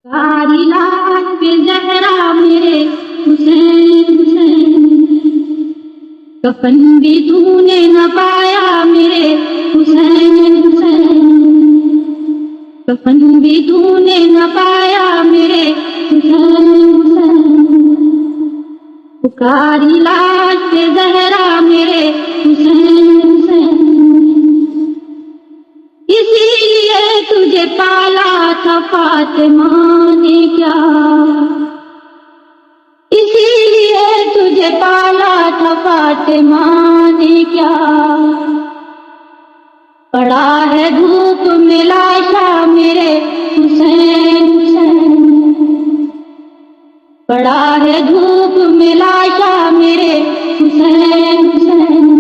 کاری لاٹ پہ زہرا میرے حسین حسین، کفن بھی تو نے نہ پایا میرے حسین حسین، کفن بھی تو نے نہ پایا میرے حسین حسین، پکاری لاٹ پہ زہرا میرے حسین حسین، اسی لیے تجھے پالا تھا فاطمہ نے کیا، اسی لیے تجھے پالا تھا فاطمہ نے کیا، پڑا ہے دھوپ میں لاشا میرے حسین حسین، پڑا ہے دھوپ میں لاشا میرے حسین حسین،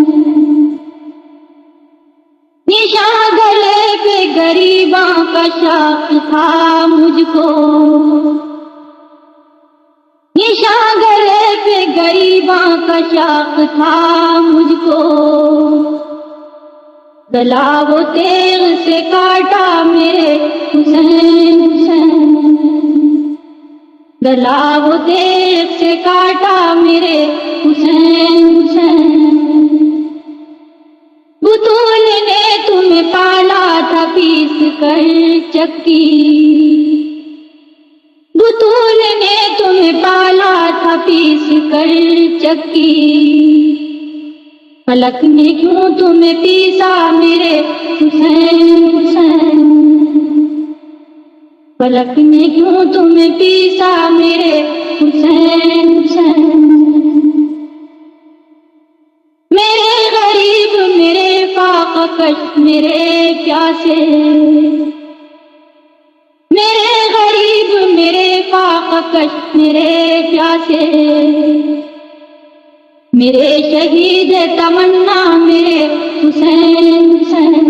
نشان گلے پہ غریباں کا شوق تھا مجھ کو، نشان گلے پہ غریباں کا شوق تھا مجھ کو، گلا وہ تیغ سے کاٹا میرے حسین حسین، گلا وہ تیغ سے کاٹا میرے حسین حسین، بطول نے تمہیں پالا تھا پیس کر چکی، بطول نے تمہیں پالا تھا پیس کر چکی، فلک نے کیوں تمہیں پیسا میرے حسین حسین، فلک نے کیوں تمہیں پیسا میرے حسین حسین، میرے غریب میرے فاقہ کش میرے پیاسے، میرے غریب میرے فاقہ کش میرے پیاسے، میرے شہید تمنا میرے حسین حسین،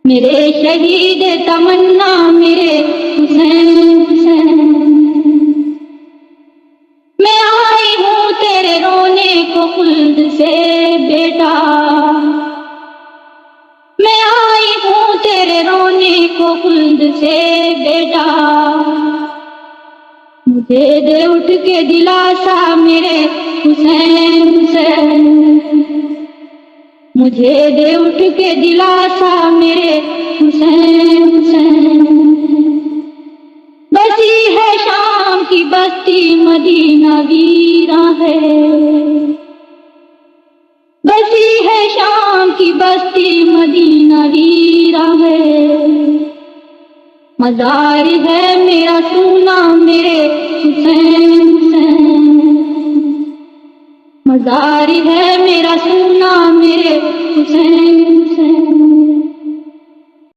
میرے شہید تمنا میرے حسین حسین، میں آئی ہوں تیرے رونے کو خلد سے بیٹا، میں آئی ہوں تیرے رونے کو خلد سے بیٹا، مجھے دے اٹھ کے دلاسا میرے حسین حسین، مجھے دے اٹھ کے دلاسا میرے حسین حسین، بسی ہے شام کی بستی مدینہ ویراں ہے، بسی ہے شام کی بستی مدینہ ویراں ہے، مزار ہے میرا سونا میرے حسین حسین، مزار ہے میرا سونا میرے